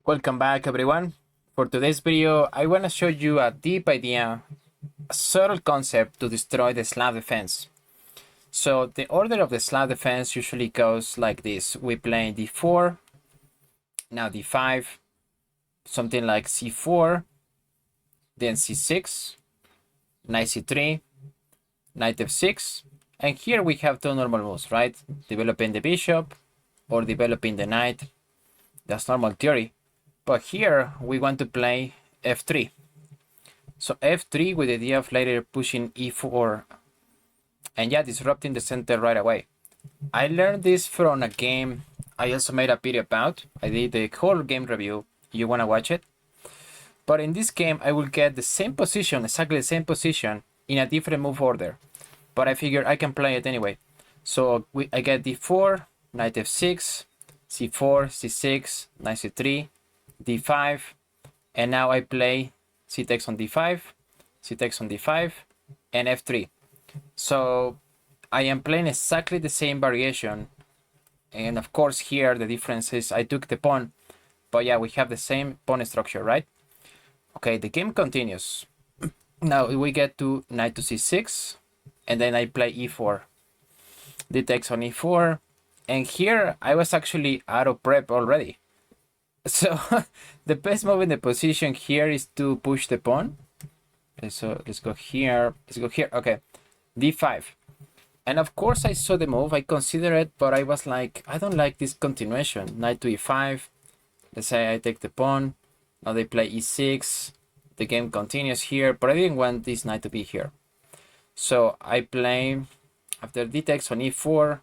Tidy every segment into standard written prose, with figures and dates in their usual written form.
Welcome back, everyone. For today's video, I want to show you a deep idea, a subtle concept to destroy the Slav defense. So the order of the Slav defense usually goes like this. We play d4, now d5, something like c4, then c6, knight c3, knight f6, and here we have two normal moves, right? Developing the bishop or developing the knight. That's normal theory. But here we want to play f3. So f3 with the idea of later pushing e4 and disrupting the center right away. I learned this from a game I also made a video about. I did the whole game review. You want to watch it? But in this game, I will get the same position, exactly the same position in a different move order. But I figure I can play it anyway. So I get d4, knight f6, c4, c6, knight c3, d5, and now I play c takes on d5, c takes on d5, and f3. So I am playing exactly the same variation, and of course here the difference is I took the pawn, but yeah, we have the same pawn structure, right? Okay, the game continues. Now we get to knight to c6, and then I play e4, d takes on e4, and here I was actually out of prep already. So the best move in the position here is to push the pawn. So let's go here. Okay, d5. And of course I saw the move, I consider it, but I was like, I don't like this continuation. Knight to e5. Let's say I take the pawn. Now they play e6. The game continues here, but I didn't want this knight to be here. So I play, after d takes on e4,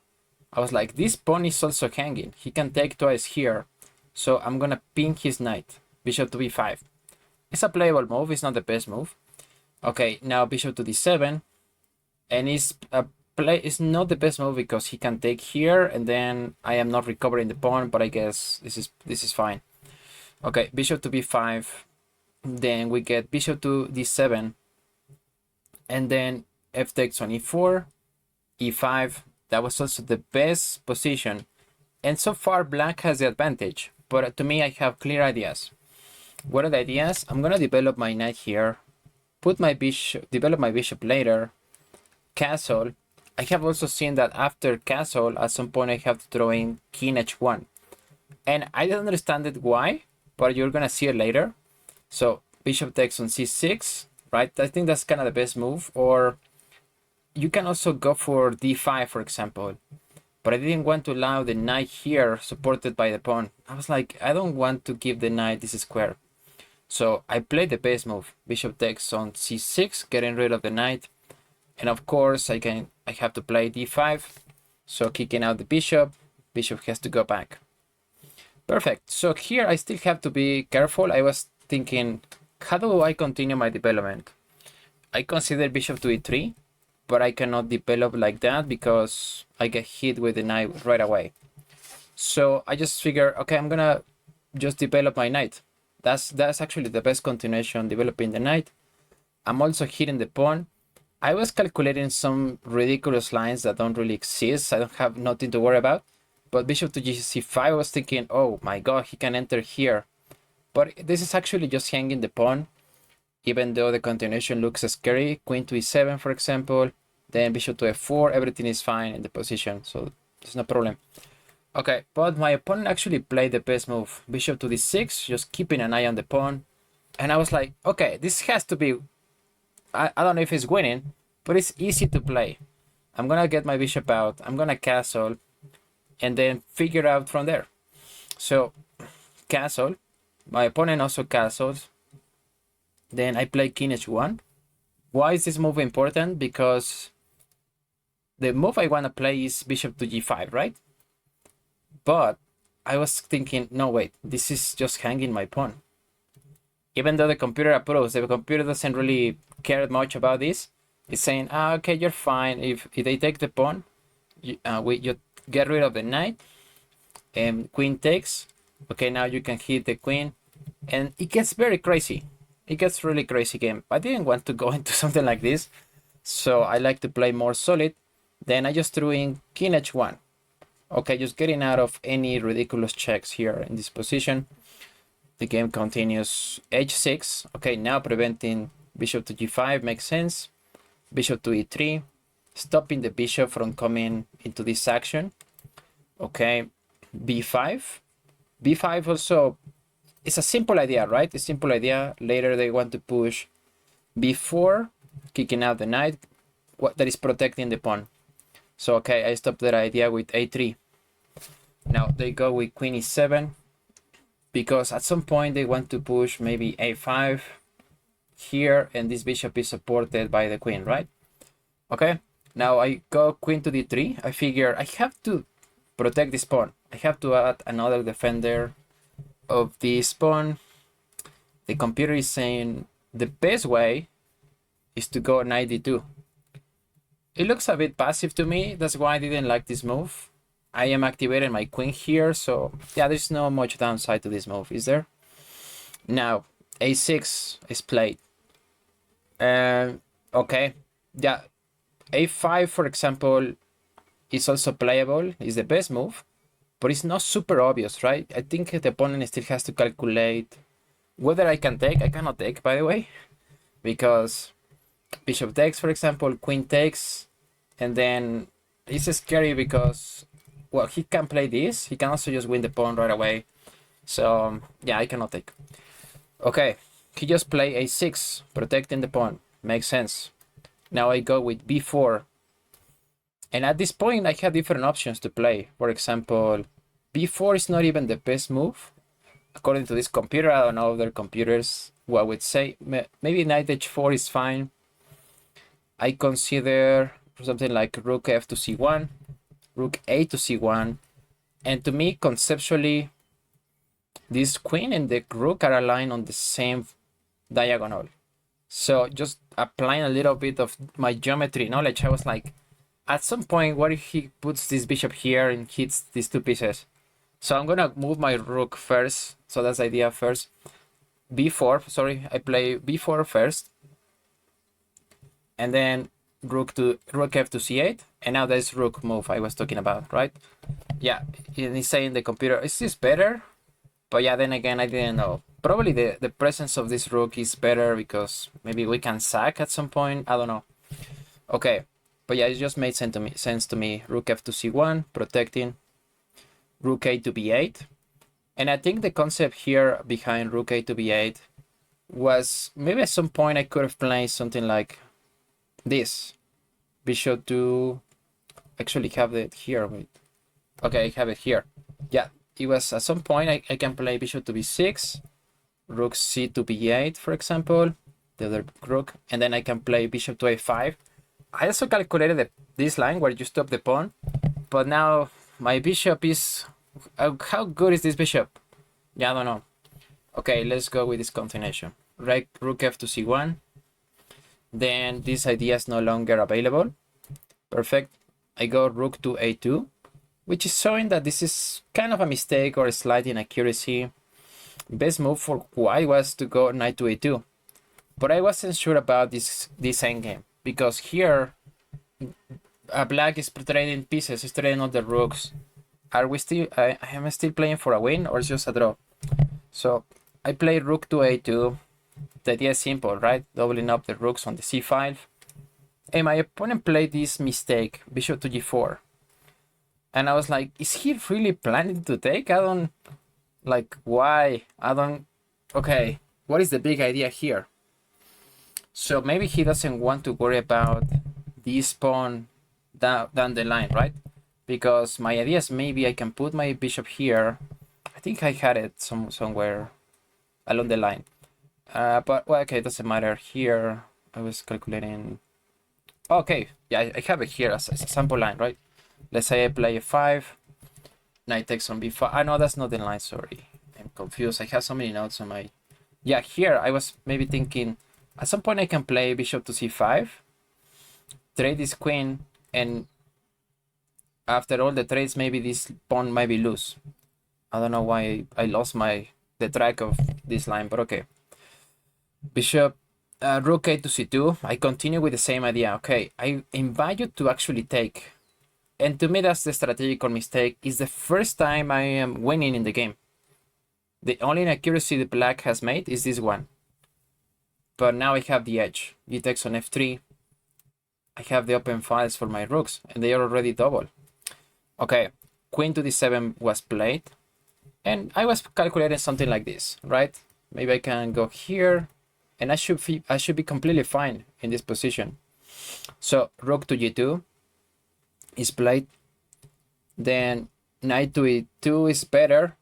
I was like, this pawn is also hanging. He can take twice here. So I'm gonna pin his knight, bishop to b5. It's a playable move, it's not the best move. Okay, now bishop to d7, and it's not the best move because he can take here, and then I am not recovering the pawn, but I guess this is fine. Okay, bishop to b5, then we get bishop to d7, and then f takes on e4, e5. That was also the best position, and so far black has the advantage. But to me, I have clear ideas. What are the ideas? I'm gonna develop my knight here, put my bishop, develop my bishop later, castle. I have also seen that after castle, at some point I have to throw in king h1. And I don't understand it why, but you're gonna see it later. So bishop takes on c6, right? I think that's kind of the best move. Or you can also go for d5, for example. But I didn't want to allow the knight here supported by the pawn. I was like, I don't want to give the knight this square. So I played the base move. Bishop takes on c6, getting rid of the knight. And of course, I have to play d5. So kicking out the bishop. Bishop has to go back. Perfect. So here I still have to be careful. I was thinking, how do I continue my development? I consider bishop to e3. But I cannot develop like that because I get hit with the knight right away. So I just figure, okay, I'm gonna just develop my knight. That's actually the best continuation, developing the knight. I'm also hitting the pawn. I was calculating some ridiculous lines that don't really exist. I don't have nothing to worry about. But bishop to gc5, I was thinking, oh my god, he can enter here. But this is actually just hanging the pawn. Even though the continuation looks scary, queen to e7, for example, then bishop to f4, everything is fine in the position, so there's no problem. Okay, but my opponent actually played the best move, bishop to d6, just keeping an eye on the pawn, and I was like, okay, this has to be, I don't know if it's winning, but it's easy to play. I'm gonna get my bishop out, I'm gonna castle, and then figure out from there. So, castle, my opponent also castles. Then I play king h1. Why is this move important? Because the move I want to play is bishop to g5, right? But I was thinking, no, wait, this is just hanging my pawn. Even though the computer approves, the computer doesn't really care much about this. It's saying, okay, you're fine. If they take the pawn, you get rid of the knight, and queen takes. Okay, now you can hit the queen, and it gets very crazy. It gets really crazy game. I didn't want to go into something like this, so I like to play more solid. Then I just threw in king h1. Okay, just getting out of any ridiculous checks here in this position. the game continues. H6. Okay, now preventing bishop to g5 makes sense. Bishop to e3, stopping the bishop from coming into this action. Okay, b5. b5 also, it's a simple idea, right? A simple idea. Later they want to push b4, kicking out the knight that is protecting the pawn. So okay, I stopped that idea with a3. Now they go with queen e7, because at some point they want to push maybe a5 here, and this bishop is supported by the queen, right? Okay, now I go queen to d3. I figure I have to protect this pawn. I have to add another defender of this pawn. The computer is saying the best way is to go knight d2. It looks a bit passive to me. That's why I didn't like this move. I am activating my queen here, so yeah, there's no much downside to this move, is there? Now a6 is played. Okay, yeah, a5 for example is also playable, is the best move, but it's not super obvious, right? I think the opponent still has to calculate whether I can take. I cannot take, by the way, because bishop takes, for example, queen takes, and then it's scary because, well, he can play this. He can also just win the pawn right away. So yeah, I cannot take. Okay, he just play a6, protecting the pawn. Makes sense. Now I go with b4. And at this point, I have different options to play. For example, b4 is not even the best move. According to this computer, I don't know other computers what would say. Maybe knight h4 is fine. I consider something like rook f to c1, rook a to c1. And to me, conceptually, this queen and the rook are aligned on the same diagonal. So just applying a little bit of my geometry knowledge, I was like, at some point, what if he puts this bishop here and hits these two pieces? So I'm gonna move my rook first. So that's the idea first. b4, sorry, I play b4 first. And then rook f to c8. And now there's rook move I was talking about, right? Yeah, he's saying the computer, is this better? But yeah, then again, I didn't know. Probably the presence of this rook is better because maybe we can sack at some point. I don't know. Okay, but yeah, it just made sense to me. Rook f to c1, protecting. Rook a to b8. And I think the concept here behind rook a to b8 was maybe at some point I could have played something like this. Bishop to... Actually have it here. Wait. Okay, I have it here. Yeah, it was at some point I can play bishop to b6. Rook c to b8, for example, the other rook, and then I can play bishop to a5. I also calculated this line where you stop the pawn, but now my bishop is... how good is this bishop? Yeah, I don't know. Okay, let's go with this continuation. Right, rook f to c1. Then this idea is no longer available. Perfect. I go rook to a2, which is showing that this is kind of a mistake or a slight inaccuracy. Best move for white was to go knight to a2, but I wasn't sure about this endgame because here black is trading pieces, is trading all the rooks. Are we still? I am still playing for a win or just a draw? So I play rook to a2. The idea is simple, right? Doubling up the rooks on the c file. And my opponent played this mistake, bishop to g4, and I was like, is he really planning to take? I don't. Like, why? I don't... Okay, what is the big idea here? So maybe he doesn't want to worry about this pawn down the line, right? Because my idea is maybe I can put my bishop here. I think I had it somewhere along the line. But, well, okay, it doesn't matter. Here, I was calculating... Okay, yeah, I have it here as a sample line, right? Let's say I play a5. Knight takes on b5. I know that's not the line, sorry. I'm confused. I have so many notes on my... Yeah, here I was maybe thinking at some point I can play bishop to c5, trade this queen, and after all the trades, maybe this pawn might be loose. I don't know why I lost the track of this line, but okay. Bishop, rook a to c2. I continue with the same idea. Okay, I invite you to actually take. And to me, that's the strategical mistake. It's the first time I am winning in the game. The only inaccuracy the black has made is this one. But now I have the edge. It takes on f3. I have the open files for my rooks, and they are already double. Okay, queen to d7 was played, and I was calculating something like this, right? Maybe I can go here, and I should be completely fine in this position. So rook to g2 is played. Then knight to e2 is better.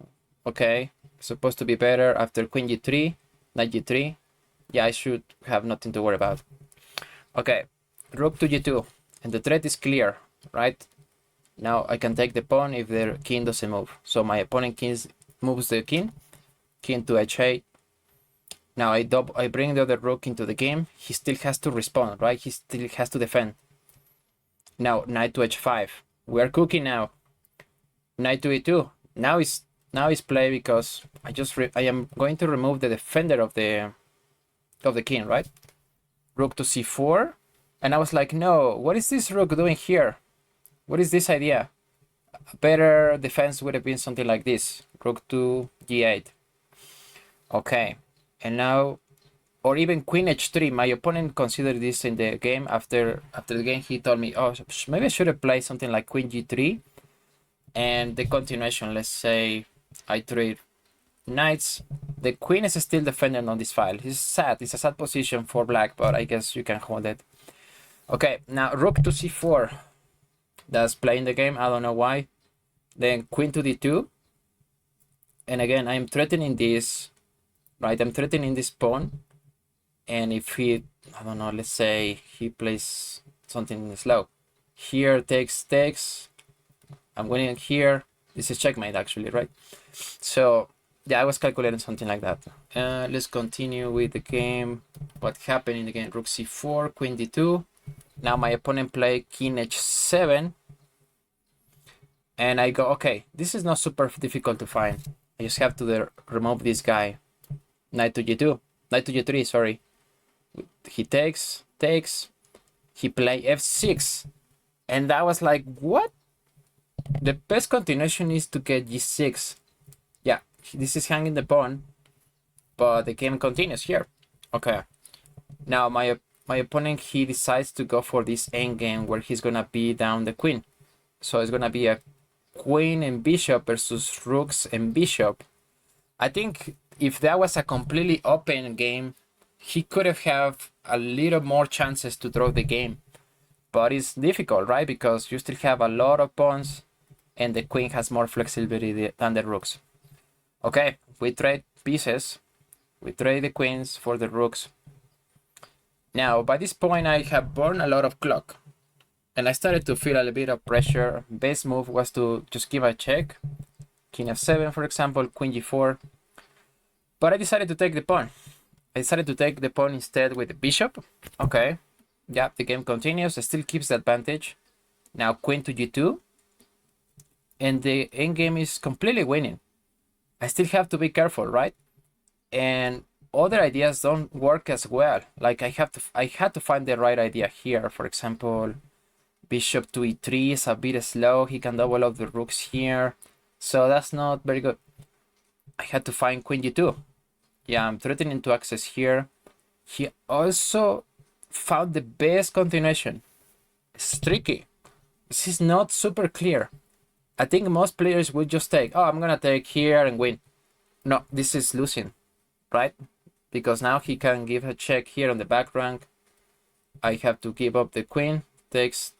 Okay, supposed to be better after queen g3, knight g3. Yeah, I should have nothing to worry about. Okay, rook to g2, and the threat is clear, right? Now I can take the pawn if the king doesn't move. So my opponent moves the king to h8. Now I bring the other rook into the game. He still has to respond, right? He still has to defend. Now knight to h5. We are cooking now. Knight to e2. Now is play because I am going to remove the defender of the king, right? Rook to c4, and I was like, no, what is this rook doing here? What is this idea? A better defense would have been something like this. Rook to g8. Okay, and now, or even queen h3. My opponent considered this in the game. After the game, he told me, oh, maybe I should have played something like queen g3. And the continuation, let's say I trade knights. The queen is still defending on this file. It's sad. It's a sad position for black, but I guess you can hold it. Okay, now rook to c4. That's playing the game. I don't know why. Then queen to d2. And again, I'm threatening this, right? I'm threatening this pawn. And if he, I don't know, let's say he plays something slow. Here takes. I'm winning here. This is checkmate actually, right? So yeah, I was calculating something like that. Let's continue with the game. What happened in the game? Rook c4, queen d2. Now my opponent played king h7. And I go, okay, this is not super difficult to find. I just have to remove this guy. Knight to g2. Knight to g3, sorry. He takes. He play f6. And that was like, what? The best continuation is to get g6. Yeah, this is hanging the pawn, but the game continues here. Okay. Now my opponent, he decides to go for this endgame where he's gonna be down the queen. So it's gonna be a queen and bishop versus rooks and bishop. I think if that was a completely open game, he could have a little more chances to draw the game. But it's difficult, right? Because you still have a lot of pawns and the queen has more flexibility than the rooks. Okay, we trade pieces. We trade the queens for the rooks. Now, by this point, I have burned a lot of clock. And I started to feel a little bit of pressure. Best move was to just give a check. King f7, for example, queen g4. But I decided to take the pawn. I decided to take the pawn instead with the bishop. Okay. Yeah, the game continues. It still keeps the advantage. Now queen to g2. And the endgame is completely winning. I still have to be careful, right? And other ideas don't work as well. Like I had to find the right idea here. For example, bishop to e3 is a bit slow. He can double up the rooks here. So that's not very good. I had to find queen g2. Yeah, I'm threatening to access here. He also found the best continuation. It's tricky. This is not super clear. I think most players would just take, oh, I'm gonna take here and win. No, this is losing, right? Because now he can give a check here on the back rank. I have to give up the queen. Takes.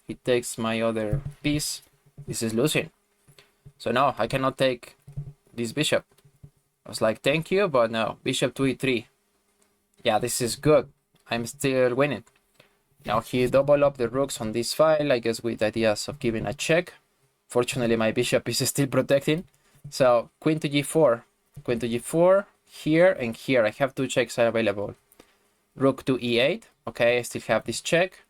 He takes my other piece. This is losing. So no, I cannot take this bishop. I was like, thank you, but no. Bishop to e3. Yeah, this is good. I'm still winning. Now he double up the rooks on this file, I guess with ideas of giving a check. Fortunately, my bishop is still protecting. So queen to g4. Queen to g4, here and here. I have two checks available. Rook to e8. Okay, I still have this check.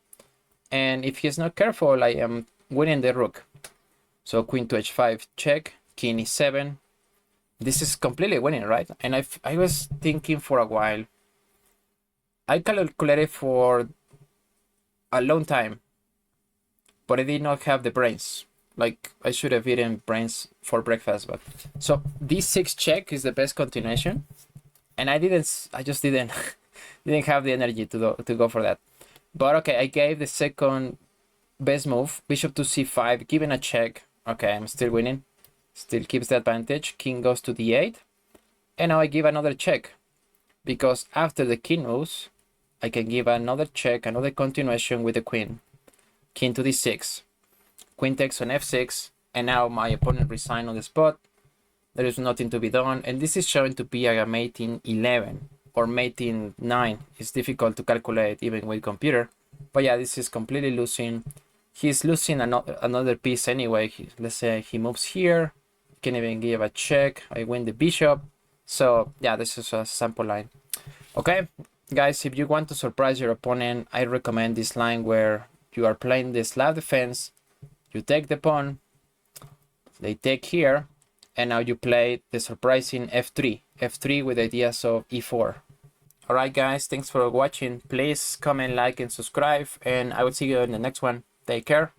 And if he's not careful, I am winning the rook. So queen to h5, check. King e7. This is completely winning, right? And I was thinking for a while. I calculated for a long time, but I did not have the brains. Like I should have eaten brains for breakfast, but so d6 check is the best continuation, and I just didn't didn't have the energy to go for that. But okay, I gave the second best move, bishop to c5, given a check. Okay, I'm still winning, still keeps the advantage. King goes to d8, and now I give another check, because after the king moves, I can give another check, another continuation with the queen. King to d6, queen takes on f6, and now my opponent resigned on the spot. There is nothing to be done, and this is showing to be a mating 11 or mating 9. It's difficult to calculate even with computer, but yeah, this is completely losing. He's losing another piece anyway. Let's say he moves here, can even give a check. I win the bishop. So yeah, this is a sample line. Okay, guys, if you want to surprise your opponent, I recommend this line where you are playing the Slav defense. You take the pawn, they take here, and now you play the surprising f3 with ideas of e4. Alright guys, thanks for watching. Please comment, like, and subscribe, and I will see you in the next one. Take care.